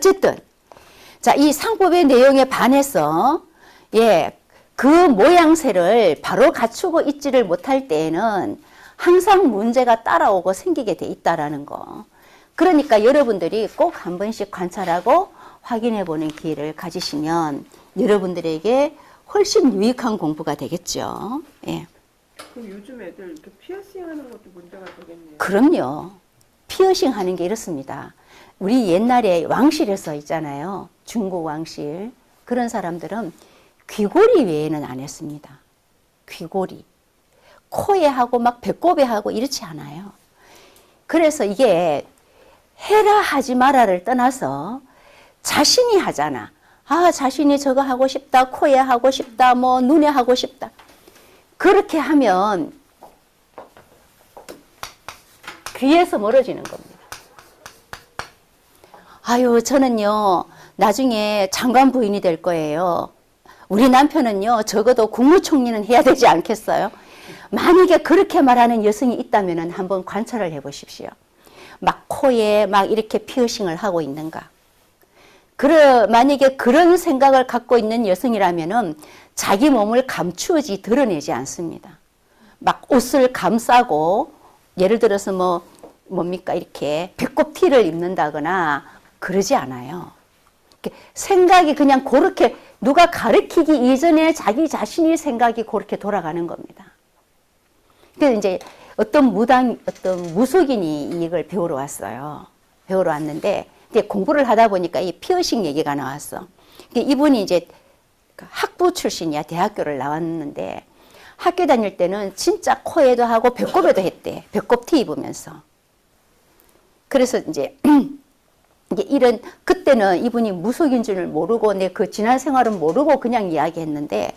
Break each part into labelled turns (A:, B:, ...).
A: 어쨌든 자, 이 상법의 내용에 반해서 그 모양새를 바로 갖추고 있지를 못할 때에는 항상 문제가 따라오고 생기게 돼 있다라는 거. 그러니까 여러분들이 꼭 한 번씩 관찰하고 확인해 보는 기회를 가지시면 여러분들에게 훨씬 유익한 공부가 되겠죠. 예.
B: 그럼 요즘 애들 이렇게 피어싱 하는 것도 문제가 되겠네요.
A: 그럼요. 피어싱 하는 게 이렇습니다. 우리 옛날에 왕실에서 있잖아요. 중국 왕실. 그런 사람들은 귀걸이 외에는 안 했습니다. 귀걸이. 코에 하고 막 배꼽에 하고 이렇지 않아요. 그래서 이게 해라 하지 마라를 떠나서 자신이 하잖아. 아, 자신이 저거 하고 싶다. 코에 하고 싶다. 뭐 눈에 하고 싶다. 그렇게 하면 귀에서 멀어지는 겁니다. 아유, 저는요, 나중에 장관 부인이 될 거예요. 우리 남편은요, 적어도 국무총리는 해야 되지 않겠어요? 만약에 그렇게 말하는 여성이 있다면 한번 관찰을 해보십시오. 막 코에 막 이렇게 피어싱을 하고 있는가. 만약에 그런 생각을 갖고 있는 여성이라면은 자기 몸을 감추어지 드러내지 않습니다. 막 옷을 감싸고 예를 들어서 뭡니까 이렇게 배꼽 티를 입는다거나 그러지 않아요. 생각이 그냥 그렇게 누가 가르치기 이전에 자기 자신의 생각이 그렇게 돌아가는 겁니다. 그래서 이제 어떤 무속인이 이걸 배우러 왔어요. 배우러 왔는데 공부를 하다 보니까 이 피어싱 얘기가 나왔어. 이분이 이제 학부 출신이야. 대학교를 나왔는데 학교 다닐 때는 진짜 코에도 하고 배꼽에도 했대. 배꼽 티 입으면서. 그래서 이제 그때는 이분이 무속인 줄 모르고 내 그 지난 생활은 모르고 그냥 이야기했는데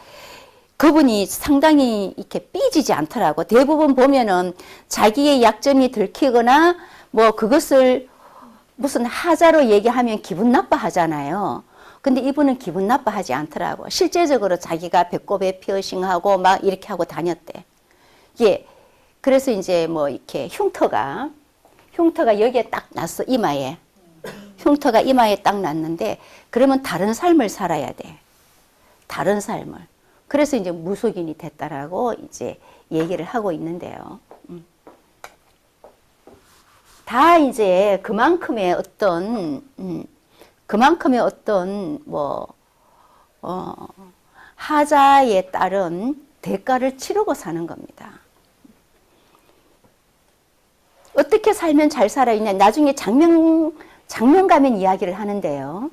A: 그분이 상당히 이렇게 삐지지 않더라고. 대부분 보면은 자기의 약점이 들키거나 그것을 무슨 하자로 얘기하면 기분 나빠하잖아요. 근데 이분은 기분 나빠하지 않더라고. 실제적으로 자기가 배꼽에 피어싱하고 막 이렇게 하고 다녔대. 그래서 이제 이렇게 흉터가 여기에 딱 났어. 이마에. 흉터가 이마에 딱 났는데 그러면 다른 삶을 살아야 돼. 다른 삶을. 그래서 이제 무속인이 됐다라고 이제 얘기를 하고 있는데요. 다 이제 그만큼의 어떤 하자에 따른 대가를 치르고 사는 겁니다. 어떻게 살면 잘 살아있냐? 나중에 장명 가면 이야기를 하는데요.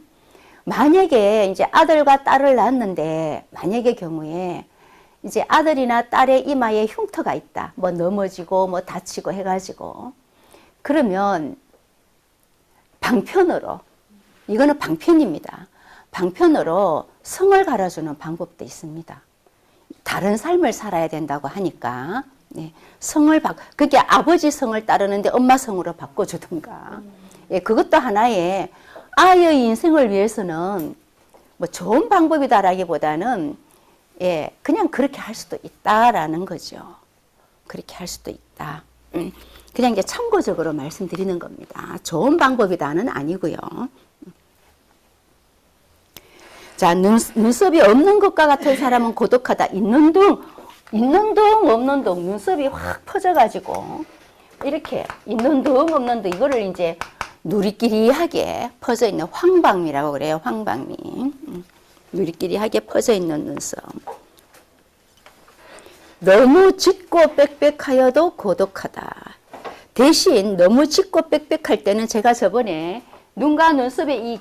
A: 만약에 이제 아들과 딸을 낳았는데 만약의 경우에 이제 아들이나 딸의 이마에 흉터가 있다. 넘어지고 다치고 해가지고 그러면 방편으로 이거는 방편입니다. 방편으로 성을 갈아주는 방법도 있습니다. 다른 삶을 살아야 된다고 하니까 그게 아버지 성을 따르는데 엄마 성으로 바꿔주든가 그것도 하나의 아이의 인생을 위해서는 좋은 방법이다라기보다는 그냥 그렇게 할 수도 있다라는 거죠. 그렇게 할 수도 있다. 그냥 이제 참고적으로 말씀드리는 겁니다. 좋은 방법이다는 아니고요. 자, 눈썹이 없는 것과 같은 사람은 고독하다. 있는 둥 없는 둥 눈썹이 확 퍼져가지고 이렇게 있는 둥 없는 둥 이거를 이제 누리끼리하게 퍼져 있는 황방미라고 그래요. 황방미. 누리끼리하게 퍼져 있는 눈썹. 너무 짙고 빽빽하여도 고독하다. 대신 너무 짙고 빽빽할 때는 제가 저번에 눈과 눈썹의 이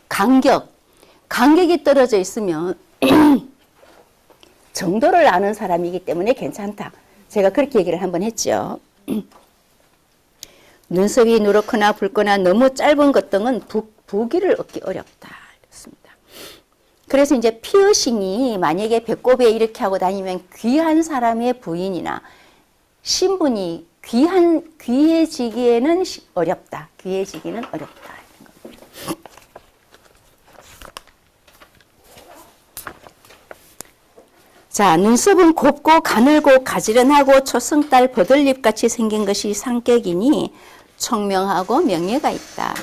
A: 간격이 떨어져 있으면 정도를 아는 사람이기 때문에 괜찮다. 제가 그렇게 얘기를 한번 했죠. 눈썹이 누렇거나 붉거나 너무 짧은 것 등은 부기를 얻기 어렵다. 그렇습니다. 그래서 이제 피어싱이 만약에 배꼽에 이렇게 하고 다니면 귀한 사람의 부인이나 신분이 귀해지기에는 어렵다. 귀해지기는 어렵다. 자, 눈썹은 곱고 가늘고 가지런하고 초승달 버들잎같이 생긴 것이 상격이니 총명하고 명예가 있다.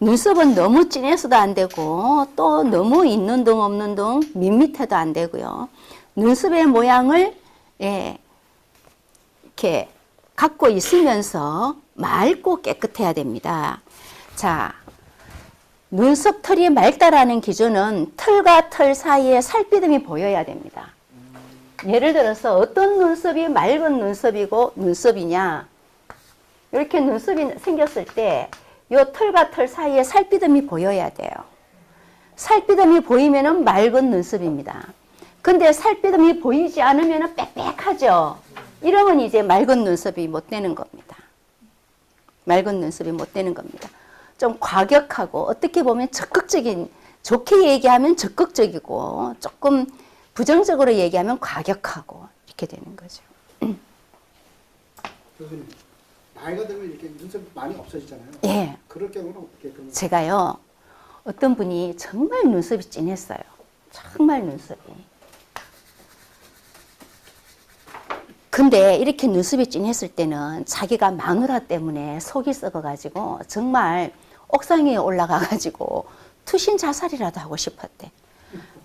A: 눈썹은 너무 진해서도 안 되고 또 너무 있는 둥 없는 둥 밋밋해도 안 되고요. 눈썹의 모양을 이렇게 갖고 있으면서 맑고 깨끗해야 됩니다. 자, 눈썹 털이 맑다라는 기준은 털과 털 사이에 살피듬이 보여야 됩니다. 예를 들어서 어떤 눈썹이 맑은 눈썹이냐, 이렇게 눈썹이 생겼을 때 이 털과 털 사이에 살피듬이 보여야 돼요. 살피듬이 보이면은 맑은 눈썹입니다. 근데 살피듬이 보이지 않으면 빽빽하죠. 이러면 이제 맑은 눈썹이 못 되는 겁니다. 맑은 눈썹이 못 되는 겁니다. 좀 과격하고 어떻게 보면 적극적인, 좋게 얘기하면 적극적이고 조금 부정적으로 얘기하면 과격하고 이렇게 되는 거죠.
C: 교수님, 나이가 들면 이렇게 눈썹이 많이 없어지잖아요.
A: 예.
C: 그럴 경우는 어떻게 그런
A: 제가요, 어떤 분이 정말 눈썹이 진했어요. 정말 눈썹이. 근데 이렇게 눈썹이 진했을 때는 자기가 마누라 때문에 속이 썩어가지고 정말 옥상에 올라가가지고 투신 자살이라도 하고 싶었대.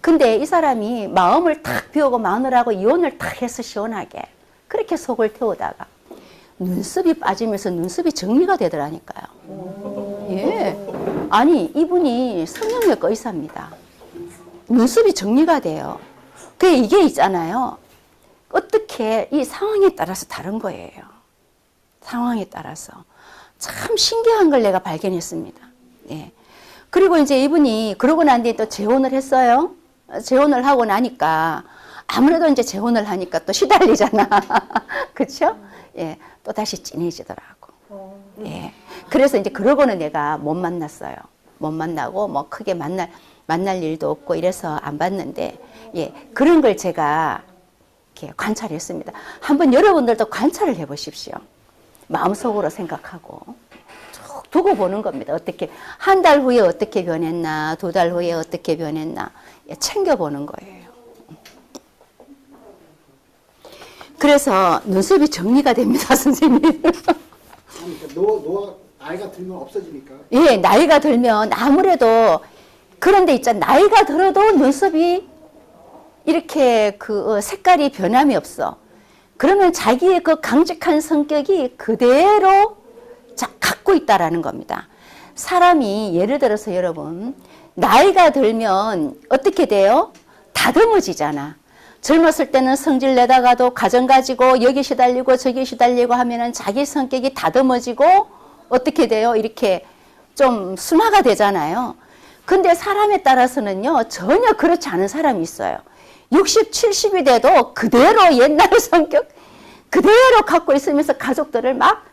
A: 근데 이 사람이 마음을 탁 비우고 마누라하고 이혼을 탁 해서 시원하게 그렇게 속을 태우다가 눈썹이 빠지면서 눈썹이 정리가 되더라니까요. 예. 아니, 이분이 성형외과 의사입니다. 눈썹이 정리가 돼요. 이게 있잖아요. 어떻게 이 상황에 따라서 다른 거예요. 상황에 따라서. 참 신기한 걸 내가 발견했습니다. 예. 그리고 이제 이분이 그러고 난 뒤에 또 재혼을 했어요. 재혼을 하고 나니까 아무래도 이제 재혼을 하니까 또 시달리잖아. 그렇죠? 예. 또 다시 진해지더라고. 예. 그래서 이제 그러고는 내가 못 만났어요. 못 만나고 뭐 크게 만날 일도 없고 이래서 안 봤는데, 예. 그런 걸 제가 이렇게 관찰했습니다. 한번 여러분들도 관찰을 해 보십시오. 마음속으로 생각하고 쭉 두고 보는 겁니다. 어떻게 한 달 후에 어떻게 변했나, 2달 후에 어떻게 변했나, 예, 챙겨보는 거예요. 그래서 눈썹이 정리가 됩니다, 선생님.
C: 나이가 들면 없어지니까.
A: 예, 나이가 들면 아무래도 그런데 있잖아, 나이가 들어도 눈썹이 이렇게 그 색깔이 변함이 없어. 그러면 자기의 그 강직한 성격이 그대로 갖고 있다라는 겁니다. 사람이 예를 들어서 여러분, 나이가 들면 어떻게 돼요? 다듬어지잖아. 젊었을 때는 성질 내다가도 가정 가지고 여기 시달리고 저기 시달리고 하면은 자기 성격이 다듬어지고 어떻게 돼요? 이렇게 좀 순화가 되잖아요. 근데 사람에 따라서는요, 전혀 그렇지 않은 사람이 있어요. 60, 70이 돼도 그대로 옛날 성격 그대로 갖고 있으면서 가족들을 막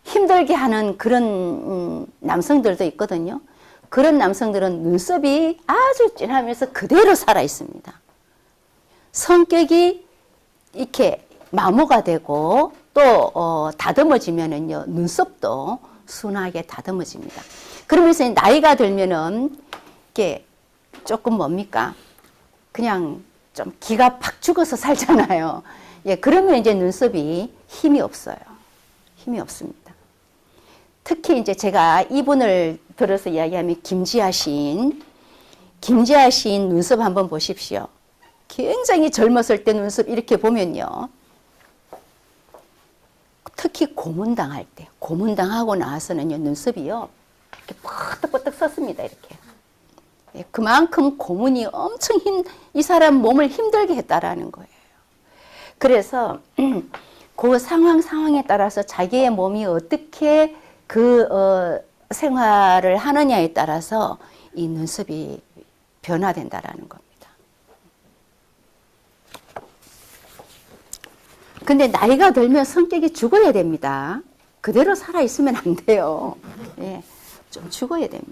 A: 힘들게 하는 그런 남성들도 있거든요. 그런 남성들은 눈썹이 아주 진하면서 그대로 살아 있습니다. 성격이 이렇게 마모가 되고 또 다듬어지면은요, 눈썹도 순하게 다듬어집니다. 그러면서 나이가 들면은 이게 조금 뭡니까? 그냥 좀 기가 팍 죽어서 살잖아요. 예, 그러면 이제 눈썹이 힘이 없어요. 힘이 없습니다. 특히 이제 제가 이분을 들어서 이야기하면 김지아 시인 눈썹 한번 보십시오. 굉장히 젊었을 때 눈썹 이렇게 보면요. 특히 고문당할 때, 고문당하고 나서는요, 눈썹이요, 이렇게 뻗떡뻗떡 섰습니다, 이렇게. 예, 그만큼 고문이 엄청 이 사람 몸을 힘들게 했다라는 거예요. 그래서 그 상황에 따라서 자기의 몸이 어떻게 생활을 하느냐에 따라서 이 눈썹이 변화된다라는 겁니다. 근데 나이가 들면 성격이 죽어야 됩니다. 그대로 살아있으면 안 돼요. 예, 좀 죽어야 됩니다.